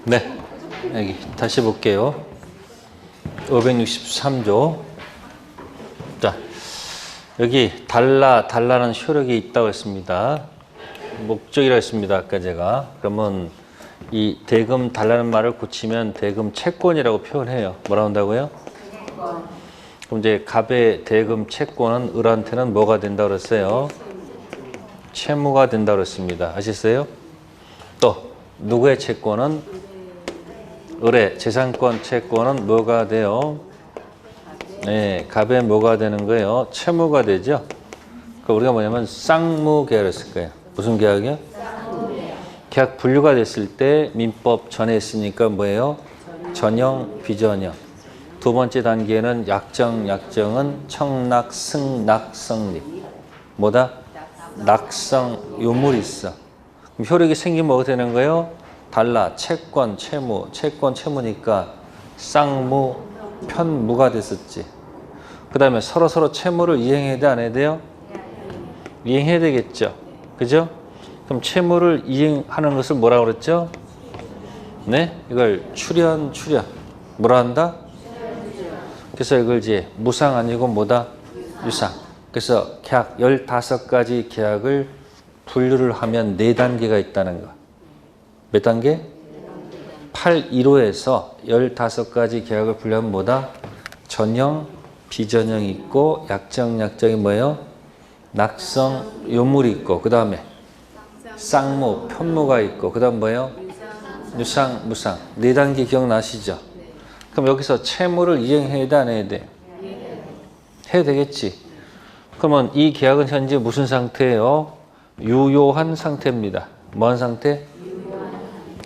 네, 여기 다시 볼게요. 563조. 자, 여기 달라는 효력이 있다고 했습니다. 목적이라고 했습니다. 아까 제가. 그러면 이 대금 달라는 말을 고치면 대금 채권이라고 표현해요. 뭐라고 한다고요? 그럼 이제 갑의 대금 채권은 을한테는 뭐가 된다고 그랬어요? 채무가 된다고 그랬습니다. 아셨어요? 또 누구의 채권은? 을의 재산권 채권은 뭐가 돼요? 네, 갑의 뭐가 되는 거예요? 채무가 되죠. 그 우리가 뭐냐면 쌍무 계약을 했을 거예요. 무슨 계약이요? 계약 분류가 됐을 때 민법 전에 했으니까 뭐예요? 전형, 비전형. 두 번째 단계는 약정은 청락, 승낙, 성립. 뭐다? 낙성, 요물이 있어. 그럼 효력이 생기면 뭐가 되는 거예요? 달라, 채권, 채무. 채권, 채무니까 쌍무, 편무가 됐었지. 그 다음에 서로 채무를 이행해야 돼, 안 해야 돼요? 이행해야 되겠죠. 그죠? 그럼 채무를 이행하는 것을 뭐라고 그랬죠? 네? 이걸 출연. 뭐라 한다? 그래서 이걸 이제 무상 아니고 뭐다? 유상. 그래서 계약 15가지 계약을 분류를 하면 4단계가 있다는 거. 몇 단계? 815에서 15가지 계약을 분류하면 뭐다? 전형, 비전형이 있고 약정이 뭐예요? 낙성, 요물이 있고 그 다음에 쌍무, 편무가 있고 그 다음 뭐예요? 유상, 무상. 4단계 기억나시죠? 그럼 여기서 채무를 이행해야 돼, 안 해야 돼? 해야 되겠지. 그러면 이 계약은 현재 무슨 상태예요? 유효한 상태입니다. 뭐한 상태?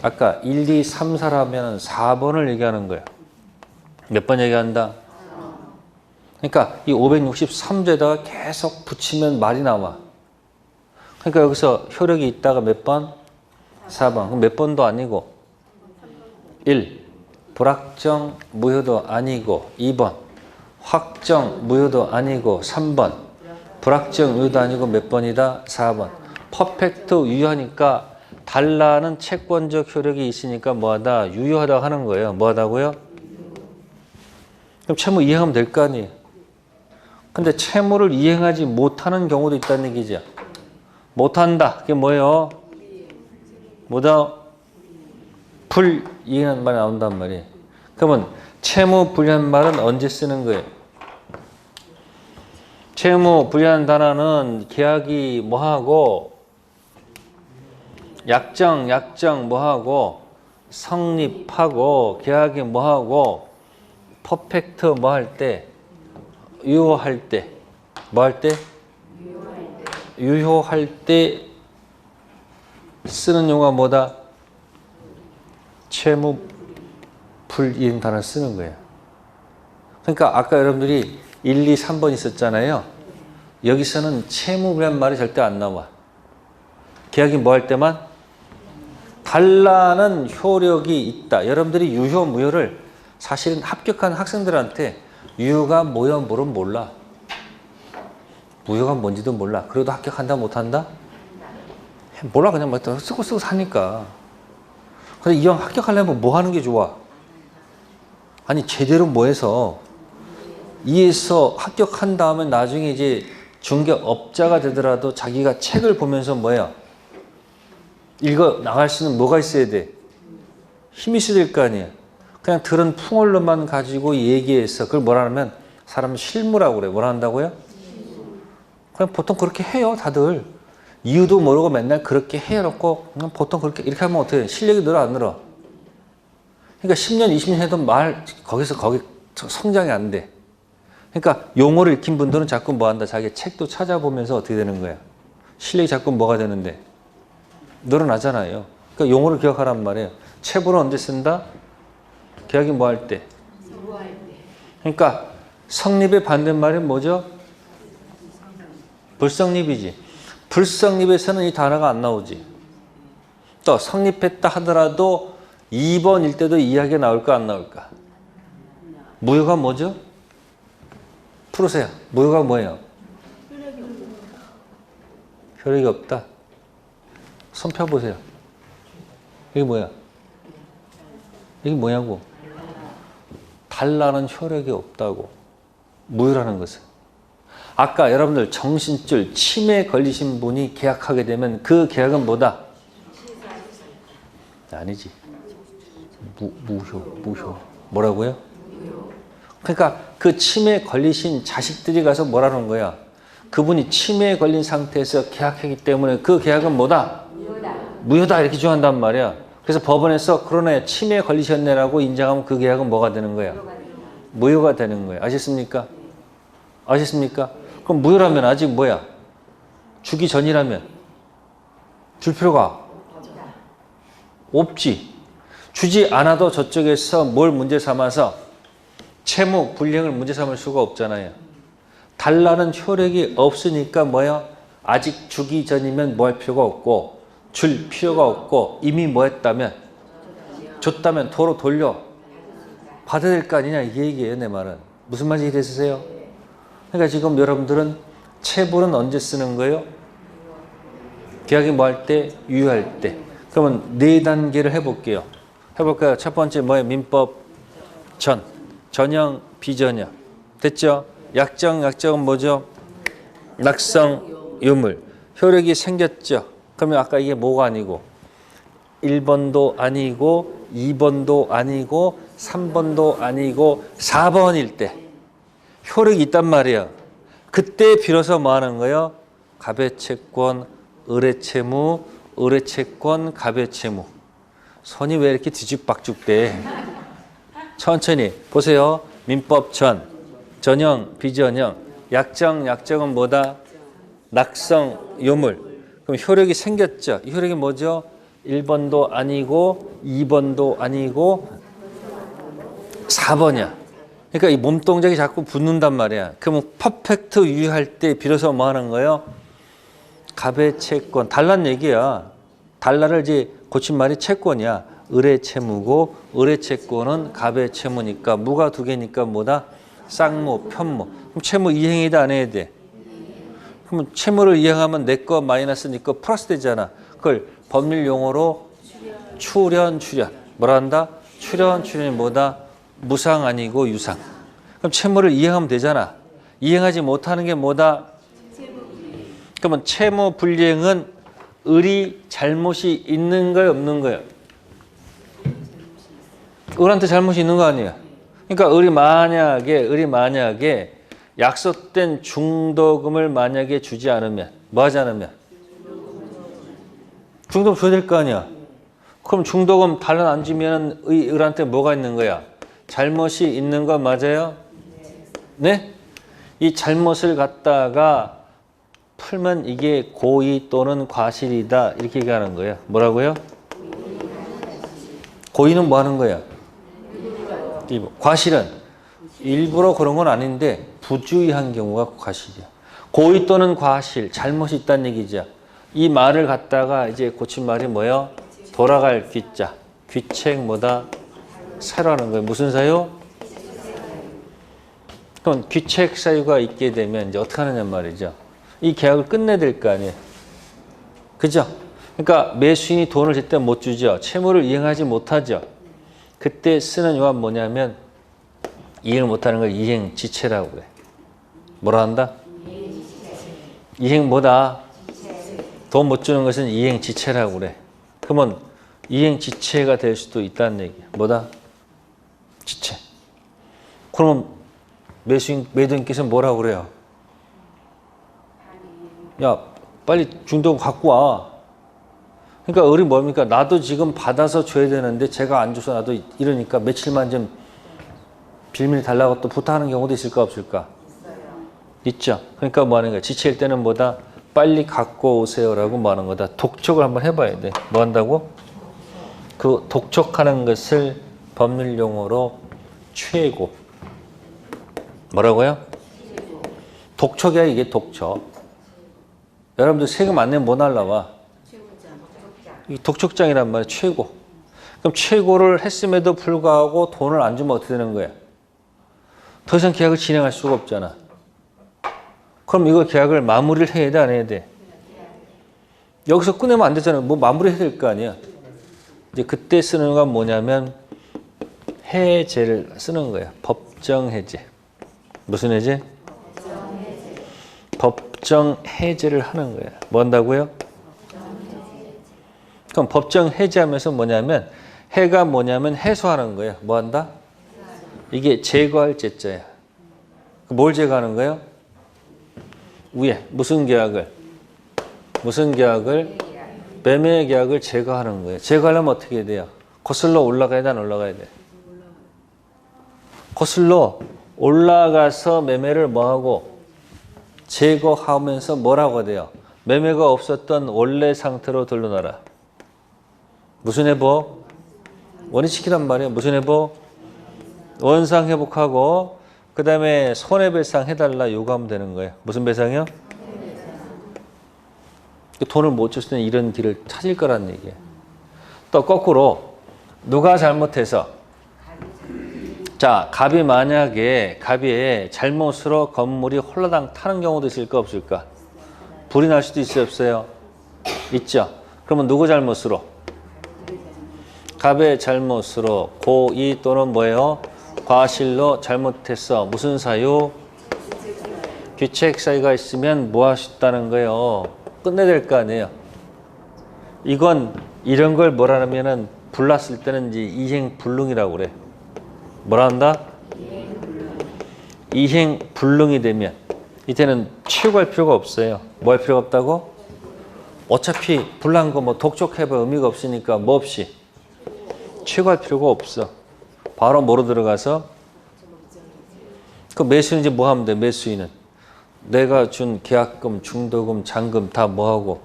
아까 1, 2, 3, 4라면 4번을 얘기하는 거예요. 몇 번 얘기한다? 그러니까 이 563조에다가 계속 붙이면 말이 나와. 그러니까 여기서 효력이 있다가 몇 번? 4번. 그럼 몇 번도 아니고 1. 불확정 무효도 아니고 2번. 확정 무효도 아니고 3번. 불확정 무효도 아니고 몇 번이다? 4번. 퍼펙트 유효하니까 달라는 채권적 효력이 있으니까 뭐하다? 유효하다고 하는 거예요. 뭐하다고요? 그럼 채무 이행하면 될 거 아니에요. 근데 채무를 이행하지 못하는 경우도 있다는 얘기죠. 못한다. 그게 뭐예요? 뭐다? 불이행한 말이 나온단 말이에요. 그러면 채무 불이한 말은 언제 쓰는 거예요? 채무 불이한 단어는 계약이 뭐하고 약정 뭐하고 성립하고 계약이 뭐하고 퍼펙트 뭐할 때 유효할 때 뭐할 때? 유효할 때 쓰는 용어가 뭐다? 채무 불이행 단어를 쓰는 거예요. 그러니까 아까 여러분들이 1, 2, 3번 있었잖아요. 여기서는 채무라는 말이 절대 안 나와. 계약이 뭐 할 때만? 달라는 효력이 있다. 여러분들이 유효, 무효를 사실은 합격한 학생들한테 유효가 뭐야, 뭐는 몰라. 무효가 뭔지도 몰라. 그래도 합격한다, 못한다? 몰라, 그냥 쓰고 사니까. 근데 이왕 합격하려면 뭐 하는 게 좋아? 아니, 제대로 뭐 해서 이에서 합격한 다음에 나중에 이제 중개업자가 되더라도 자기가 책을 보면서 뭐야? 읽어 나갈 수 있는 뭐가 있어야 돼? 힘이 있어야 될 거 아니야. 그냥 들은 풍월로만 가지고 얘기해서 그걸 뭐라 하면 사람 실무라고 그래. 뭐라 한다고요? 그냥 보통 그렇게 해요, 다들. 이유도 모르고 맨날 그렇게 해놓고 그냥 보통 그렇게 이렇게 하면 어떻게 해? 실력이 늘어 안 늘어? 그러니까 10년, 20년 해도 거기 성장이 안 돼. 그러니까 용어를 익힌 분들은 자꾸 뭐 한다? 자기 책도 찾아보면서 어떻게 되는 거야? 실력이 자꾸 뭐가 되는데? 늘어나잖아요. 그러니까 용어를 기억하란 말이에요. 채무를 언제 쓴다? 계약이 뭐 할 때? 그러니까 성립의 반대말은 뭐죠? 불성립이지. 불성립에서는 이 단어가 안 나오지. 또 성립했다 하더라도 2번일 때도 이야기가 나올까 안 나올까? 무효가 뭐죠? 풀으세요. 무효가 뭐예요? 효력이 없다. 손 펴보세요. 이게 뭐야? 이게 뭐냐고. 달라는 효력이 없다고. 무효라는 것은. 아까 여러분들 정신줄 치매 걸리신 분이 계약하게 되면 그 계약은 뭐다? 아니지. 무효. 뭐라고요? 그러니까 그 치매에 걸리신 자식들이 가서 뭐라는 거야? 그분이 치매에 걸린 상태에서 계약하기 때문에 그 계약은 뭐다? 무효다 이렇게 주장한단 말이야. 그래서 법원에서 그러네 치매에 걸리셨네라고 인정하면 그 계약은 뭐가 되는 거야? 무효가 되는 거야. 아셨습니까? 아셨습니까? 그럼 무효라면 아직 뭐야? 주기 전이라면 줄 필요가 없지. 주지 않아도 저쪽에서 뭘 문제 삼아서 채무 불이행을 문제 삼을 수가 없잖아요. 달라는 효력이 없으니까 뭐야? 아직 주기 전이면 뭐 할 필요가 없고 줄 필요가 없고 이미 뭐 했다면 줬다면 도로 돌려 받아야 될 거 아니냐 이 얘기예요. 내 말은. 무슨 말인지 이해되세요? 그러니까 지금 여러분들은 채불은 언제 쓰는 거예요? 계약이 뭐 할 때? 유효할 때. 그러면 네 단계를 해볼게요. 해볼까요? 첫 번째 뭐예요? 민법 전, 전형, 비전형. 됐죠? 약정은 뭐죠? 낙성, 유물. 효력이 생겼죠? 그러면 아까 이게 뭐가 아니고 1번도 아니고 2번도 아니고 3번도 아니고 4번일 때 효력이 있단 말이에요. 그때 비로소 뭐 하는 거예요? 가배채권, 의뢰채무, 의뢰채권, 가배채무. 손이 왜 이렇게 뒤죽박죽돼? 천천히 보세요. 민법 전, 전형, 비전형, 약정은 뭐다? 낙성, 요물. 그럼 효력이 생겼죠? 이 효력이 뭐죠? 1번도 아니고 2번도 아니고 4번이야. 그러니까 이 몸동작이 자꾸 붙는단 말이야. 그러면 퍼펙트 유효할 때 비로소 뭐 하는 거예요? 가배채권. 달란 얘기야. 달라를 이제 고친 말이 채권이야. 의뢰채무고 의뢰채권은 가배채무니까 무가 두 개니까 뭐다? 쌍무, 편무. 그럼 채무 이행이다 안 해야 돼? 그러면 채무를 이행하면 내 거 마이너스 네 거 플러스 되잖아. 그걸 법률 용어로 출연. 뭐라 한다? 출연이 뭐다? 무상 아니고 유상. 그럼 채무를 이행하면 되잖아. 이행하지 못하는 게 뭐다? 그러면 채무 불이행은 을이 잘못이 있는 거예요, 없는 거예요? 을한테 잘못이 있는 거 아니에요? 그러니까 을이 만약에 약속된 중도금을 만약에 주지 않으면 뭐 하지 않으면? 중도금 줘야 될 거 아니야? 그럼 중도금 달란 안 주면 을한테 뭐가 있는 거야? 잘못이 있는 거 맞아요? 네? 이 잘못을 갖다가 풀면 이게 고의 또는 과실이다 이렇게 얘기하는 거예요. 뭐라고요? 고의는 뭐 하는 거야? 과실은 일부러 그런 건 아닌데 부주의한 경우가 과실이야. 고의 또는 과실, 잘못이 있다는 얘기죠. 이 말을 갖다가 이제 고친 말이 뭐예요? 돌아갈 귀자, 귀책 뭐다? 사유라는 거예요. 무슨 사유? 그럼 귀책 사유가 있게 되면 이제 어떻게 하느냐 말이죠. 이 계약을 끝내야 될 거 아니에요. 그죠? 그러니까 매수인이 돈을 제때 못 주죠. 채무를 이행하지 못하죠. 그때 쓰는 요한 뭐냐면 이행을 못하는 걸 이행지체라고 그래. 뭐라 한다? 이행 뭐다? 돈 못 주는 것은 이행지체라고 그래. 그러면 이행지체가 될 수도 있다는 얘기야. 뭐다? 지체. 그러면 매도인께서 뭐라고 그래요? 야, 빨리 중도금 갖고 와. 그러니까 을이 뭡니까? 나도 지금 받아서 줘야 되는데 제가 안 줘서 나도 이러니까 며칠만 좀 빌미를 달라고 또 부탁하는 경우도 있을까 없을까? 있죠. 그러니까 뭐 하는 거야? 지체일 때는 뭐다? 빨리 갖고 오세요라고 뭐 하는 거다? 독촉을 한번 해봐야 돼. 뭐 한다고? 그 독촉하는 것을 법률 용어로 최고. 뭐라고요? 독촉이야 이게 독촉. 여러분들 세금 안 내면 뭐 날라와? 이 독촉장이란 말이야. 최고. 그럼 최고를 했음에도 불구하고 돈을 안 주면 어떻게 되는 거야? 더 이상 계약을 진행할 수가 없잖아. 그럼 이거 계약을 마무리를 해야 돼 안 해야 돼? 여기서 끝내면 안 되잖아요. 뭐 마무리해야 될 거 아니야. 이제 그때 쓰는 건 뭐냐면 해제를 쓰는 거예요. 법정 해제. 무슨 해제? 법정 해제를 하는 거예요. 뭐 한다고요? 그럼 법정 해제하면서 뭐냐면 해가 뭐냐면 해소하는 거예요. 뭐 한다? 이게 제거할 제자예요. 뭘 제거하는 거예요? 위에 무슨 계약을? 무슨 계약을? 매매 계약을 제거하는 거예요. 제거하려면 어떻게 돼요? 거슬러 올라가야 돼, 안 올라가야 돼? 거슬러 올라가서 매매를 뭐하고? 제거하면서 뭐라고 돼요? 매매가 없었던 원래 상태로 돌려놔라. 무슨 회복? 원위치키란 말이에요. 무슨 회복? 원상 회복하고 그 다음에 손해배상 해달라 요구하면 되는 거예요. 무슨 배상이요? 돈을 못 줬을 때는 이런 길을 찾을 거란 얘기예요. 또 거꾸로 누가 잘못해서 자 갑이 만약에 갑의 잘못으로 건물이 홀라당 타는 경우도 있을까 없을까? 불이 날 수도 있어요 없어요? 있죠. 그러면 누구 잘못으로? 갑의 잘못으로 고의 또는 뭐예요? 과실로 잘못했어. 무슨 사유? 귀책 사유가 있으면 뭐 할 수 있다는 거예요? 끝내야 될 거 아니에요. 이건 이런 걸 뭐라 하면은 불났을 때는 이제 이행불능이라고 그래. 뭐라 한다? 이행불능이 되면 이때는 취고할 필요가 없어요. 뭐 할 필요가 없다고? 어차피 불난 거 뭐 독촉해봐 의미가 없으니까 뭐 없이 취고할 필요가 없어. 바로 뭐로 들어가서 그 매수인 이제 뭐 하면 돼? 매수인은 내가 준 계약금, 중도금, 잔금 다 뭐하고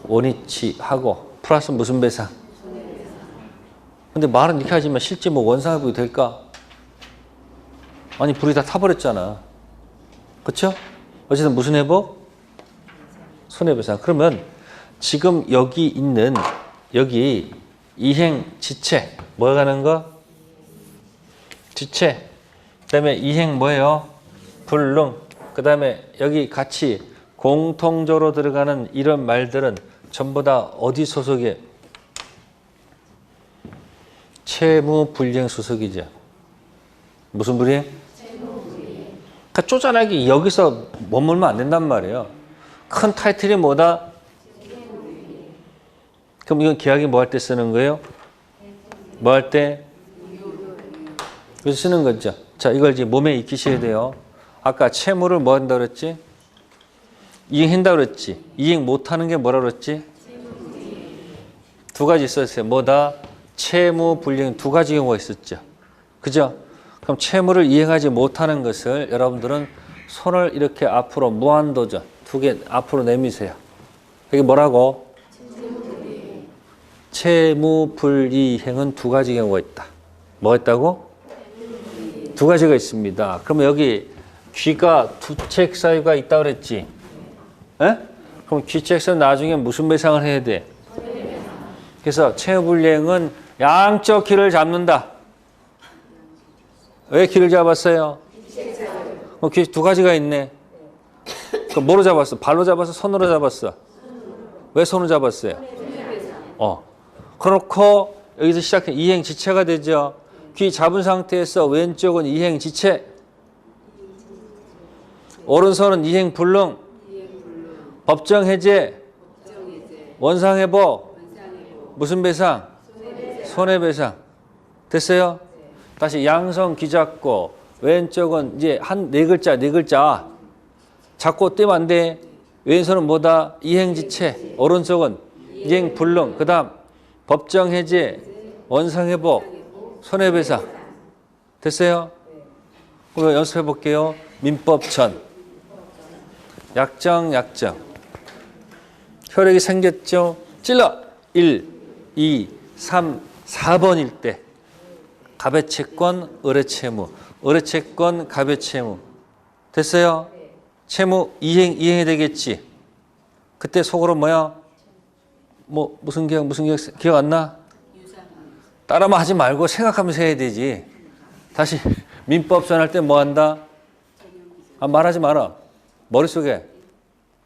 원위치하고 플러스 무슨 배상? 근데 말은 이렇게 하지만 실제 뭐 원상회복이 될까? 아니 불이 다 타버렸잖아. 그렇죠? 어쨌든 무슨 회복? 손해배상. 그러면 지금 여기 있는 여기 이행지체 뭐 가는 거? 지체. 그 다음에 이행 뭐예요? 불능. 그 다음에 여기 같이 공통적으로 들어가는 이런 말들은 전부 다 어디 소속이에요? 채무불이행 소속이죠. 무슨 불이행? 그러니까 쪼잔하게 여기서 머물면 안 된단 말이에요. 큰 타이틀이 뭐다? 그럼 이건 계약이 뭐 할 때 쓰는 거예요? 뭐 할 때? 그래서 쓰는 거죠. 자, 이걸 이제 몸에 익히셔야 돼요. 아까 채무를 뭐 한다 그랬지? 이행한다 그랬지. 이행 못하는 게 뭐라 그랬지? 두 가지 있었어요. 뭐다? 채무 불이행 두 가지 경우가 있었죠. 그죠? 그럼 채무를 이행하지 못하는 것을 여러분들은 손을 이렇게 앞으로 무한도전 두 개 앞으로 내미세요. 이게 뭐라고? 채무 불이행은 두 가지 경우가 있다. 뭐 있다고? 두 가지가 있습니다. 그러면 여기 귀가 두책 사유가 있다고 그랬지? 에? 그럼 귀책 사유 나중에 무슨 배상을 해야 돼? 그래서 채무불이행은 양쪽 귀를 잡는다. 왜 귀를 잡았어요? 귀 두 가지가 있네. 그럼 뭐로 잡았어? 발로 잡았어? 손으로 잡았어? 왜 손으로 잡았어요? 그렇고 여기서 시작해 이행지체가 되죠. 귀 잡은 상태에서 왼쪽은 이행지체, 오른손은 이행불능, 법정해제, 원상회복, 무슨 배상? 손해배상. 됐어요? 다시 양손 귀 잡고 왼쪽은 이제 한 네 글자 잡고 떼면 안 돼. 왼손은 뭐다? 이행지체, 오른쪽은 이행불능, 그 다음 법정해제, 원상회복, 손해배상. 됐어요? 그럼 연습해 볼게요. 민법천. 약정. 혈액이 생겼죠? 찔러! 1, 2, 3, 4번일 때 갑의 채권, 을의 채무. 을의 채권, 갑의 채무. 됐어요? 채무 이행이 되겠지? 그때 속으로 뭐야? 뭐 무슨 계약 기억 안 나? 따라만 하지 말고 생각하면서 해야 되지. 다시 민법전 할 때 뭐 한다? 말하지 마라. 머릿속에.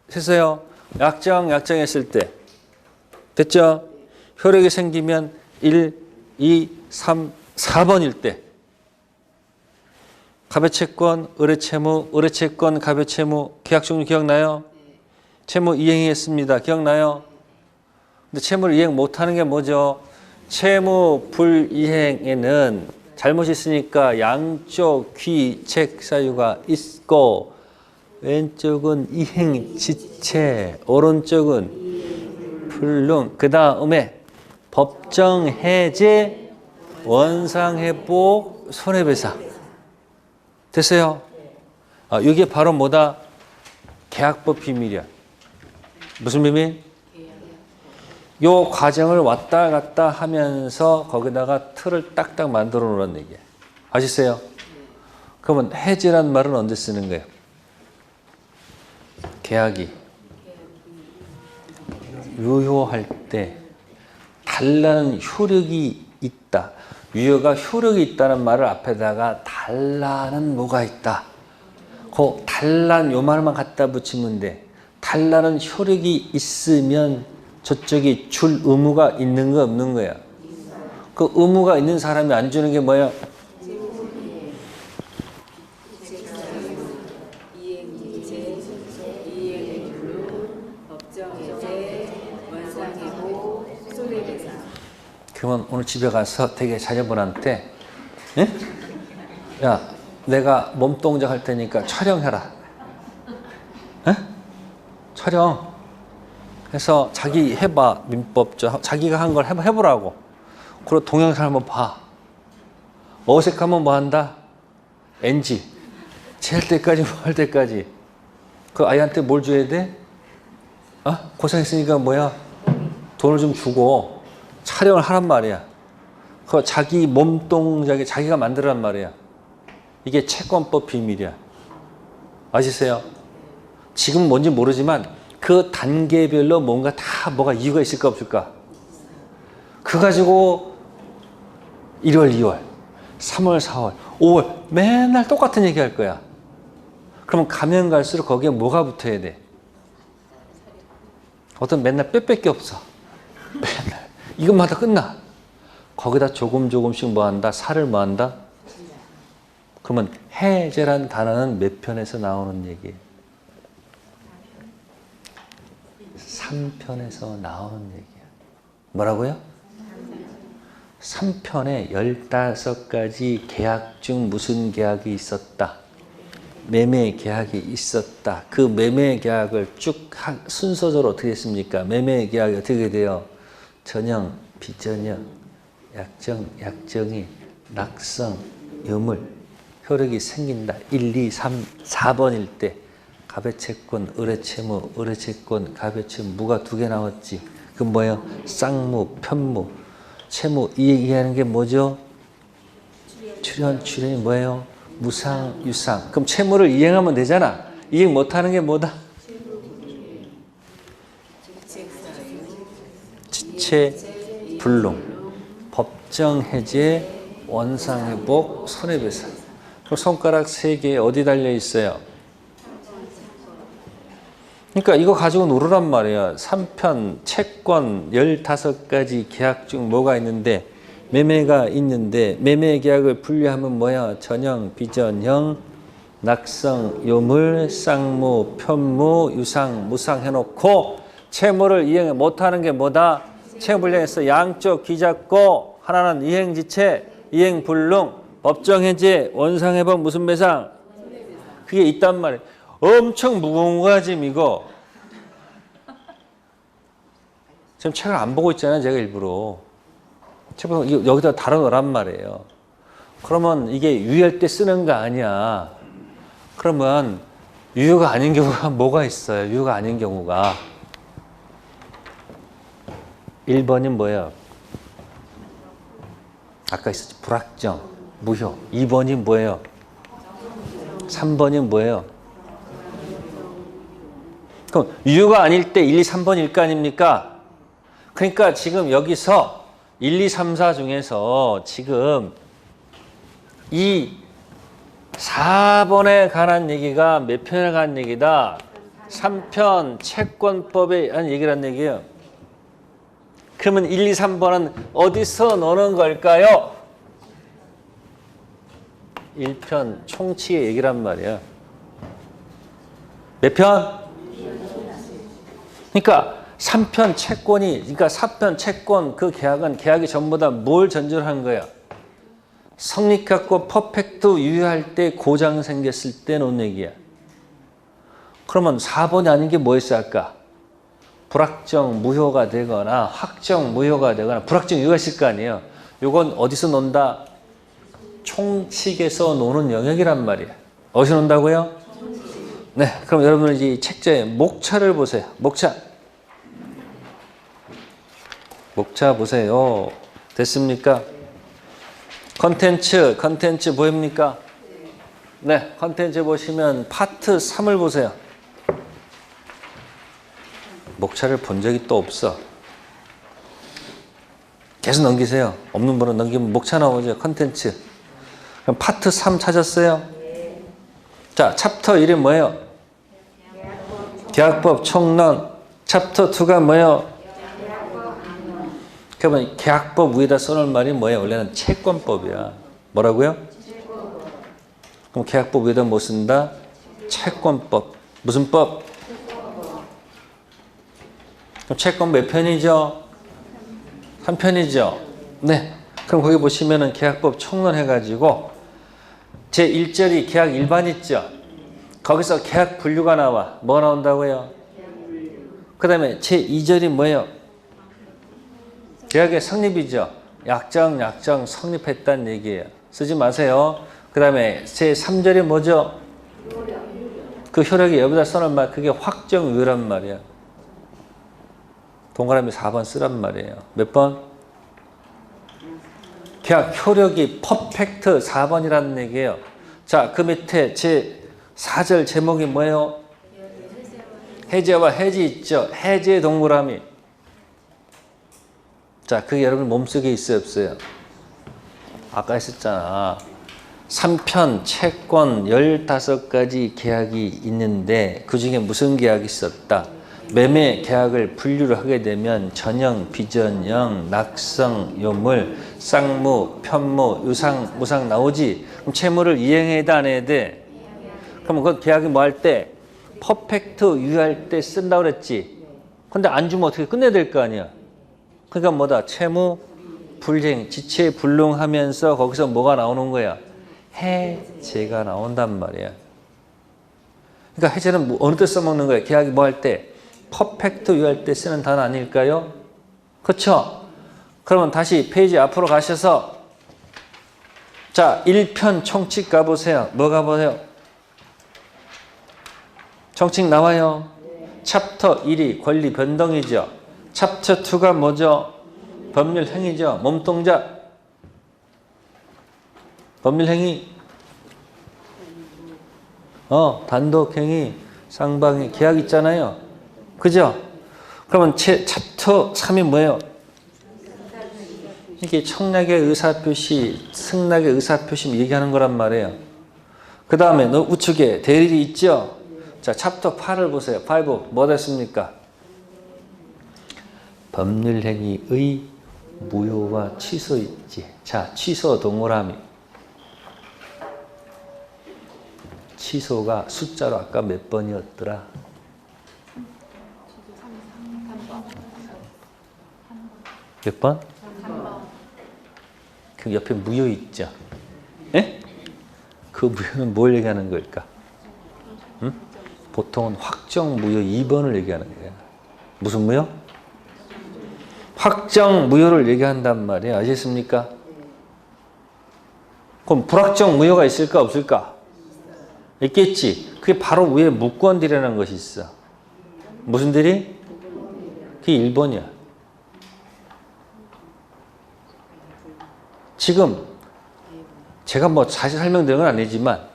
됐어요? 약정했을 때. 됐죠? 혈액이 생기면 1, 2, 3, 4번일 때 갑여채권, 의뢰채무, 의뢰채권, 갑여채무 계약 종류 기억나요? 채무 이행했습니다. 기억나요? 근데 채무를 이행 못하는 게 뭐죠? 채무 불이행에는 잘못이 있으니까 양쪽 귀책 사유가 있고 왼쪽은 이행지체, 오른쪽은 불능, 그 다음에 법정해제, 원상회복, 손해배상. 됐어요? 이게 바로 뭐다? 계약법 비밀이야. 무슨 비밀? 요 과정을 왔다 갔다 하면서 거기다가 틀을 딱딱 만들어 놓으라는 얘기야. 아시세요? 그러면 해제란 말은 언제 쓰는 거예요? 계약이 유효할 때 달라는 효력이 있다. 유효가 효력이 있다는 말을 앞에다가 달라는 뭐가 있다. 그 달란 요 말만 갖다 붙이면 돼. 달라는 효력이 있으면 저쪽이 줄 의무가 있는 거 없는 거야. 그 의무가 있는 사람이 안 주는 게 뭐야? 그러면 오늘 집에 가서 되게 자녀분한테 야, 내가 몸동작 할 테니까 촬영해라. 촬영. 해서 자기 해봐. 민법적. 자기가 한 걸 해보라고. 그리고 동영상 한번 봐. 어색하면 뭐 한다? NG. 잴 때까지 뭐 할 때까지. 그 아이한테 뭘 줘야 돼? 고생했으니까 뭐야? 돈을 좀 주고 촬영을 하란 말이야. 그 자기 몸동작에 자기가 만들란 말이야. 이게 채권법 비밀이야. 아시세요? 지금 뭔지 모르지만 그 단계별로 뭔가 다 뭐가 이유가 있을까 없을까? 그 가지고 1월, 2월, 3월, 4월, 5월 맨날 똑같은 얘기 할 거야. 그러면 가면 갈수록 거기에 뭐가 붙어야 돼? 어떤 맨날 빽빽이 없어. 맨날. 이것마다 끝나. 거기다 조금씩 뭐 한다? 살을 뭐 한다? 그러면 해제란 단어는 몇 편에서 나오는 얘기예요? 3편에서 나오는 얘기야. 뭐라고요? 3편에 15가지 계약 중 무슨 계약이 있었다. 매매 계약이 있었다. 그 매매 계약을 쭉 순서대로 어떻게 했습니까? 매매 계약이 어떻게 돼요? 전형, 비전형, 약정, 약정이, 낙성, 유물, 효력이 생긴다. 1, 2, 3, 4번일 때 갑여채권, 의뢰채무, 의뢰채권, 갑여채무, 무가 2개 나왔지. 그 뭐예요? 쌍무, 편무, 채무. 이 얘기하는 게 뭐죠? 출연이 뭐예요? 무상, 유상. 그럼 채무를 이행하면 되잖아. 이행 못하는 게 뭐다? 지체, 불능, 법정해제, 원상회복, 손해배상. 그럼 손가락 3개 어디 달려 있어요? 그러니까 이거 가지고 노르란 말이야. 3편, 채권 15가지 계약 중 뭐가 있는데 매매가 있는데 매매 계약을 분류하면 뭐야? 전형, 비전형, 낙성, 요물, 쌍무, 편무, 유상, 무상 해놓고 채무를 이행 못하는 게 뭐다? 채무 불량에서 양쪽 귀잡고 하나는 이행지체, 이행불능, 법정해제, 원상회복, 무슨 배상? 그게 있단 말이에요. 엄청 무거운 거야 지금 이거. 지금 책을 안 보고 있잖아요 제가 일부러. 책을 여기다 달아놓으란 말이에요. 그러면 이게 유효할 때 쓰는 거 아니야. 그러면 유효가 아닌 경우가 뭐가 있어요? 유효가 아닌 경우가 1번이 뭐예요? 아까 있었지. 불확정, 무효. 2번이 뭐예요? 3번이 뭐예요? 그럼 유효가 아닐 때 1, 2, 3번일 거 아닙니까? 그러니까 지금 여기서 1, 2, 3, 4 중에서 지금 이 4번에 관한 얘기가 몇 편에 관한 얘기다? 3편 채권법에 관한 얘기란 얘기예요. 그러면 1, 2, 3번은 어디서 노는 걸까요? 1편 총칙의 얘기란 말이야. 몇 편? 그러니까 3편 채권이, 그러니까 4편 채권 그 계약이 전부 다 뭘 전제로 한 거야? 성립했고 퍼펙트 유효할 때 고장 생겼을 때 놓은 얘기야. 그러면 4번이 아닌 게 뭐였어 아까? 불확정 무효가 되거나 확정 무효가 되거나 불확정 유효가 있을 거 아니에요. 이건 어디서 논다? 총칙에서 노는 영역이란 말이야. 어디서 논다고요? 네, 그럼 여러분은 이 책자의 목차를 보세요. 목차 보세요. 됐습니까? 컨텐츠 보입니까? 네, 컨텐츠 보시면 파트 3을 보세요. 목차를 본 적이 또 없어. 계속 넘기세요. 없는 분은 넘기면 목차 나오죠. 컨텐츠. 그럼 파트 3 찾았어요? 자, 챕터 1이 뭐예요? 계약법 총론. 챕터 2가 뭐예요? 그러면 계약법 위에다 써놓은 말이 뭐예요? 원래는 채권법이야. 뭐라고요? 그럼 계약법 위에다 뭐 쓴다? 채권법. 무슨 법? 그럼 채권 몇 편이죠? 3편이죠? 네. 그럼 거기 보시면은 계약법 총론해가지고 제1절이 계약 일반 있죠? 거기서 계약 분류가 나와. 뭐가 나온다고요? 그 다음에 제2절이 뭐예요? 계약의 성립이죠. 약정 성립했다는 얘기예요. 쓰지 마세요. 그 다음에 제3절이 뭐죠? 그 효력이 여기다 써놓은 말, 그게 확정유효란 말이야. 동그라미 4번 쓰란 말이에요. 몇 번? 계약 효력이 퍼펙트 4번이라는 얘기예요. 자, 그 밑에 제4절 제목이 뭐예요? 해제와 해지 있죠? 해제 동그라미. 자, 그게 여러분 몸속에 있어요, 없어요? 아까 했었잖아. 3편 채권 15가지 계약이 있는데 그 중에 무슨 계약이 있었다? 매매 계약을 분류를 하게 되면 전형, 비전형, 낙성, 요물, 쌍무, 편무, 유상, 무상 나오지? 그럼 채무를 이행해야 돼, 안 해야 돼? 그럼 그 계약이 뭐 할 때? 퍼펙트 유효할 때 쓴다고 그랬지? 근데 안 주면 어떻게 끝내야 될 거 아니야? 그러니까 뭐다? 채무, 불이행, 지체 불능하면서 거기서 뭐가 나오는 거야? 해제가 나온단 말이야. 그러니까 해제는 어느 때 써먹는 거야? 계약이 뭐 할 때? 퍼펙트 유효할 때 쓰는 단어 아닐까요? 그렇죠? 그러면 다시 페이지 앞으로 가셔서 자, 1편 총칙 가보세요. 뭐 가보세요? 총칙 나와요. 챕터 1이 권리 변동이죠. 챕터 2가 뭐죠? 법률 행위죠. 몸동작. 법률 행위. 단독 행위, 상방위, 계약 있잖아요. 그죠? 그러면 챕터 3이 뭐예요? 이게 청락의 의사표시, 승낙의 의사표시 얘기하는 거란 말이에요. 그 다음에 우측에 대리이 있죠? 자, 챕터 8을 보세요. 5. 뭐 됐습니까? 법률행위의 무효와 취소 있지. 자, 취소 동그라미. 취소가 숫자로 아까 몇 번이었더라? 몇 번? 3번. 그 옆에 무효 있죠? 예? 그 무효는 뭘 얘기하는 걸까? 응? 보통은 확정 무효 2번을 얘기하는 거야. 무슨 무효? 확정 무효를 얘기한단 말이에요. 아시겠습니까? 그럼 불확정 무효가 있을까 없을까? 있겠지. 그게 바로 위에 무권들이라는 것이 있어. 무슨 들이? 그게 1번이야. 지금 제가 뭐 사실 설명드린 건 아니지만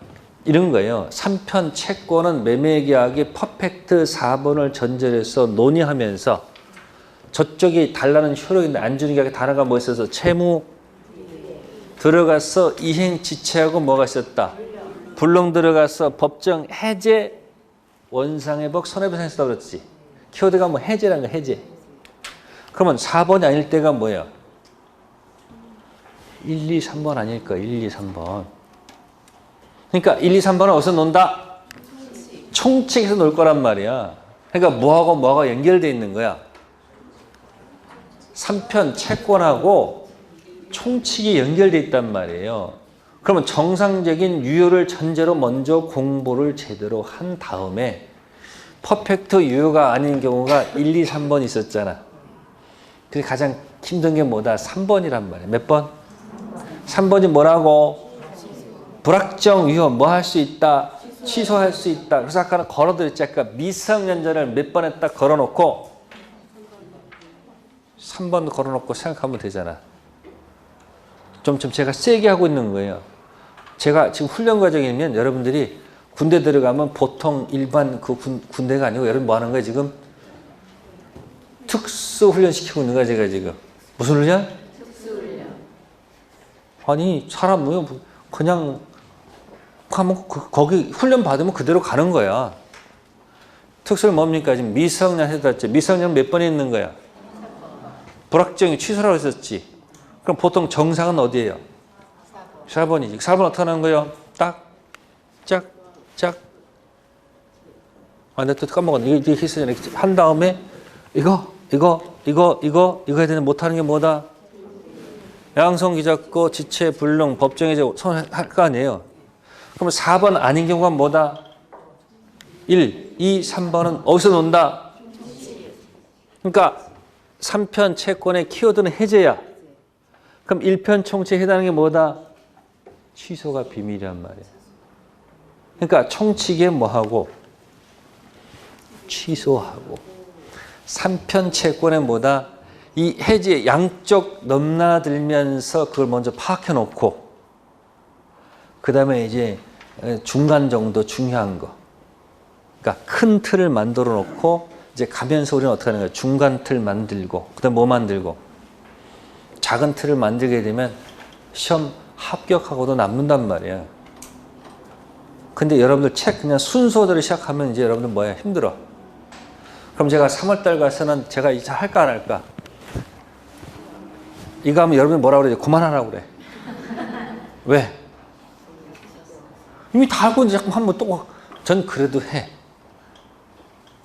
이런 거예요. 3편 채권은 매매계약이 퍼펙트 4번을 전제해서 논의하면서 저쪽이 달라는 효력인데 안 주는 게 단어가 뭐 있어서 채무 들어가서 이행 지체하고 뭐가 있었다. 불능 들어가서 법정 해제 원상회복 손해배상 했다고 그랬지. 키워드가 뭐 해제라는 거 해제. 그러면 4번이 아닐 때가 뭐예요? 1, 2, 3번 아닐까? 1, 2, 3번. 그러니까 1, 2, 3번은 어디서 논다? 총칙에서 놀 거란 말이야. 그러니까 뭐하고 뭐가 연결되어 있는 거야. 3편 채권하고 총칙이 연결되어 있단 말이에요. 그러면 정상적인 유효를 전제로 먼저 공부를 제대로 한 다음에 퍼펙트 유효가 아닌 경우가 1, 2, 3번 있었잖아. 그래서 가장 힘든 게 뭐다? 3번이란 말이야. 몇 번? 3번이 뭐라고? 불확정 유효 뭐 할 수 있다? 취소할 수 있다. 그래서 아까는 걸어드렸지. 아까 미성년자를 몇 번에 딱 걸어놓고 3번 걸어놓고 생각하면 되잖아. 좀 제가 세게 하고 있는 거예요. 제가 지금 훈련 과정이면 여러분들이 군대 들어가면 보통 일반 그 군대가 아니고 여러분 뭐 하는 거예요 지금? 특수 훈련 시키고 있는 거야 제가 지금. 무슨 훈련? 특수 훈련. 아니 사람 뭐 그냥 하면 거기 훈련 받으면 그대로 가는 거야. 특수는 뭡니까? 지금 미성년 해놨지. 미성년 몇 번에 있는 거야? 불확정이 취소라고 했었지. 그럼 보통 정상은 어디예요? 4번이지. 4번 어떻게 하는 거예요? 딱, 짝, 짝. 아, 내가 또 까먹었네. 이거 했으냐. 이렇게 한 다음에 이거 해야 되는데 못하는 게 뭐다? 양성 기잡고 지체 불능 법정에 손할 거 아니에요. 그러면 4번 아닌 경우가 뭐다? 1, 2, 3번은 어디서 논다? 그러니까 3편 채권의 키워드는 해제야. 그럼 1편 총칙에 해당하는 게 뭐다? 취소가 비밀이란 말이야. 그러니까 총칙에 뭐하고? 취소하고. 3편 채권에 뭐다? 이 해제 양쪽 넘나들면서 그걸 먼저 파악해 놓고 그 다음에 이제 중간 정도 중요한 거. 그러니까 큰 틀을 만들어 놓고 이제 가면서 우리는 어떻게 하는 거야? 중간 틀 만들고 그 다음에 뭐 만들고? 작은 틀을 만들게 되면 시험 합격하고도 남는단 말이야. 근데 여러분들 책 그냥 순서대로 시작하면 이제 여러분들 뭐야? 힘들어. 그럼 제가 3월달 가서는 제가 이제 할까 안 할까? 이거 하면 여러분이 뭐라고 그러지? 그만하라고 그래. 왜? 이미 다 알고 이제 자꾸 하면 또 전 그래도 해.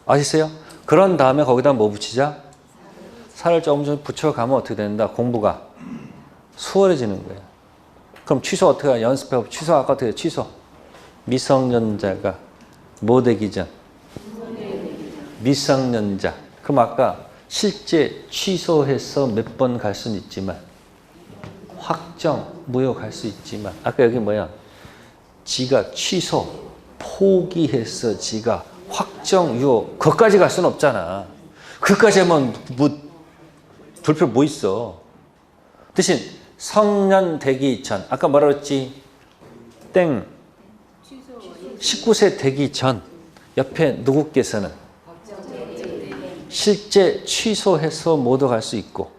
아시겠어요? 그런 다음에 거기다 뭐 붙이자? 살을 조금 좀 붙여가면 어떻게 된다? 공부가 수월해지는 거예요. 그럼 취소 어떻게 해? 연습해. 취소 아까 어떻게 해? 취소. 미성년자가 뭐 되기 전? 미성년자. 그럼 아까 실제 취소해서 몇 번 갈 수는 있지만 확정, 무효 갈 수 있지만 아까 여기 뭐야? 지가 취소, 포기해서 지가 확정, 유효 그것까지 갈 수는 없잖아. 그것까지 하면 뭐 돌표 뭐 있어. 대신 성년 되기 전 아까 뭐라 그랬지? 땡 19세 되기 전 옆에 누구께서는 실제 취소해서 모두 갈 수 있고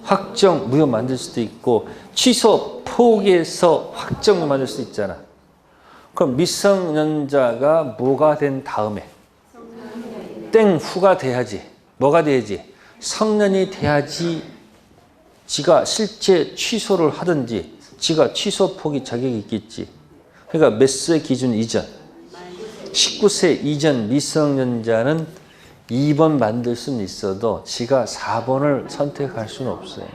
확정 무효 만들 수도 있고 취소 포기해서 확정 만들 수도 있잖아. 그럼 미성년자가 뭐가 된 다음에 땡 후가 돼야지. 뭐가 돼야지? 성년이 돼야지 지가 실제 취소를 하든지 지가 취소 포기 자격이 있겠지. 그러니까 몇 세 기준 이전 19세 이전 미성년자는 2번 만들 수는 있어도 지가 4번을 선택할 수는 없어요.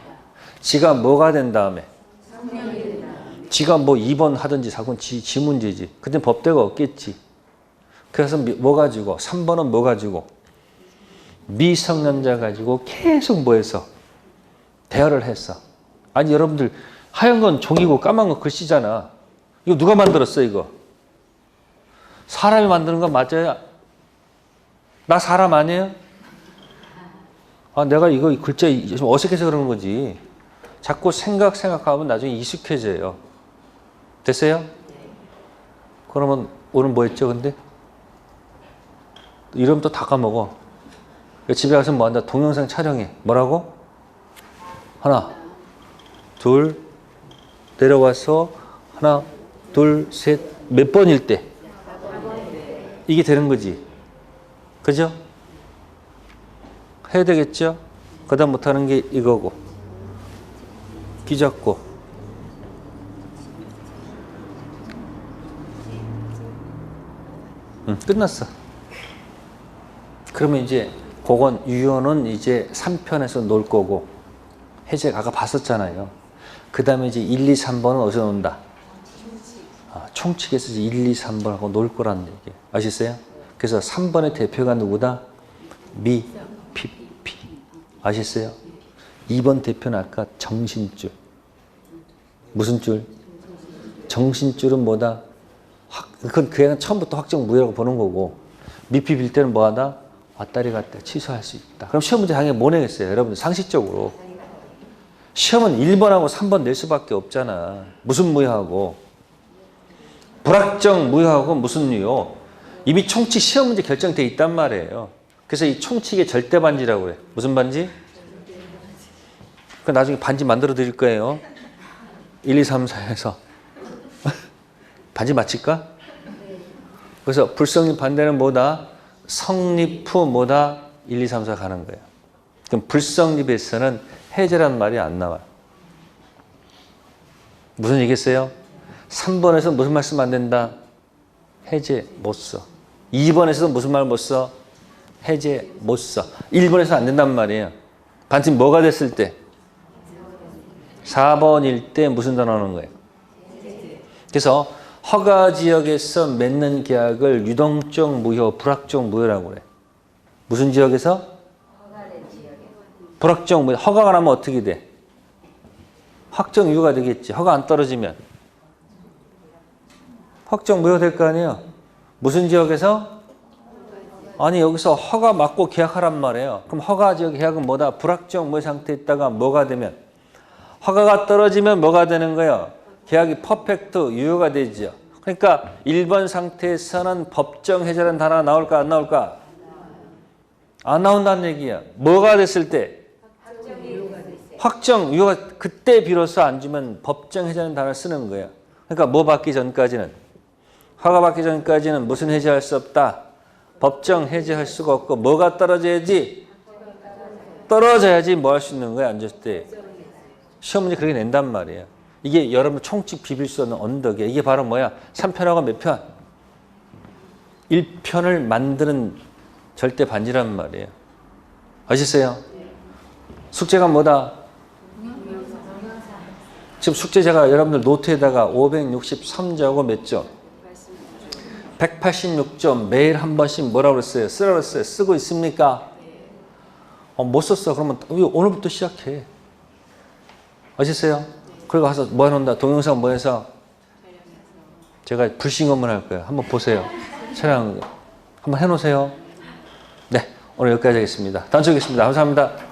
지가 뭐가 된 다음에 지가 뭐 2번 하든지 4번 지 문제지. 그때 법대가 없겠지. 그래서 뭐 가지고 3번은 뭐 가지고 미성년자 가지고 계속 뭐 해서 대화를 했어. 아니 여러분들 하얀 건 종이고 까만 건 글씨잖아. 이거 누가 만들었어 이거? 사람이 만드는 거 맞아요? 나 사람 아니에요? 아, 내가 이거 글자 좀 어색해서 그러는 거지. 자꾸 생각하면 나중에 익숙해져요. 됐어요? 그러면 오늘 뭐 했죠, 근데? 이러면 또 다 까먹어. 집에 가서 뭐 한다? 동영상 촬영해. 뭐라고? 하나, 둘, 내려와서 하나, 둘, 셋, 몇 번일 때? 이게 되는 거지. 그죠? 해야 되겠죠? 그 다음 못하는 게 이거고. 귀 잡고. 끝났어. 그러면 이제 그건 유효는 이제 3편에서 놀 거고 해제 아까 봤었잖아요. 그 다음에 이제 1, 2, 3번은 어디서 논다? 총칙에서 1, 2, 3번하고 놀 거라는 얘기예요. 아시겠어요? 그래서 3번의 대표가 누구다? 미, 피, 피. 아시겠어요? 2번 대표는 아까 정신줄. 무슨 줄? 정신줄은 뭐다? 그건 그냥 처음부터 확정무효라고 보는 거고 미피 빌 때는 뭐하다? 왔다리 갔다 취소할 수 있다. 그럼 시험 문제 당연히 뭐 내겠어요? 여러분들 상식적으로. 시험은 1번하고 3번 낼 수밖에 없잖아. 무슨 무효하고? 불확정 무효하고 무슨 유효? 이미 총칙 시험 문제 결정돼 있단 말이에요. 그래서 이 총칙의 절대 반지라고 그래. 무슨 반지? 그 나중에 반지 만들어 드릴 거예요. 1, 2, 3, 4에서. 반지 맞힐까? 그래서 불성립 반대는 뭐다? 성립 후 뭐다? 1, 2, 3, 4 가는 거예요. 그럼 불성립에서는 해제라는 말이 안 나와요. 무슨 얘기겠어요? 3번에서 무슨 말씀 안 된다? 해제 못 써. 2번에서도 무슨 말 못 써? 해제 못 써. 1번에서 안 된단 말이에요. 반칙 뭐가 됐을 때? 4번일 때 무슨 단어 나오는 거예요? 그래서 허가지역에서 맺는 계약을 유동적 무효, 불확정 무효라고 그래. 무슨 지역에서? 불확정 무효. 허가가 나면 어떻게 돼? 확정 유효가 되겠지. 허가 안 떨어지면. 확정 무효 될 거 아니에요. 무슨 지역에서? 아니 여기서 허가 맞고 계약하란 말이에요. 그럼 허가 지역 계약은 뭐다? 불확정 무효 상태에 있다가 뭐가 되면? 허가가 떨어지면 뭐가 되는 거예요? 계약이 퍼펙트 유효가 되죠. 그러니까 1번 상태에서는 법정 해제라는 단어가 나올까 안 나올까? 안 나온다는 얘기야. 뭐가 됐을 때? 확정 유효가 그때 비로소 안 주면 법정 해제라는 단어를 쓰는 거예요. 그러니까 뭐 받기 전까지는? 허가 받기 전까지는 무슨 해제할 수 없다? 법정 해제할 수가 없고 뭐가 떨어져야지? 떨어져야지 뭐 할 수 있는 거야 앉았을 때. 시험 문제 그렇게 낸단 말이에요. 이게 여러분 총칙 비빌 수 없는 언덕이에요. 이게 바로 뭐야? 3편하고 몇 편? 1편을 만드는 절대 반지란 말이에요. 아시겠어요? 숙제가 뭐다? 지금 숙제 제가 여러분들 노트에다가 563자고 몇 점? 186점 매일 한 번씩 뭐라고 그랬어요? 쓰라고 그랬어요. 쓰고 있습니까? 못 썼어. 그러면 오늘부터 시작해. 아시겠어요? 그리고 가서 뭐 해놓는다? 동영상 뭐 해서? 제가 불신검문 할 거예요. 한번 보세요. 촬영 한번 해놓으세요. 네, 오늘 여기까지 하겠습니다. 다음 주에 뵙겠습니다. 감사합니다.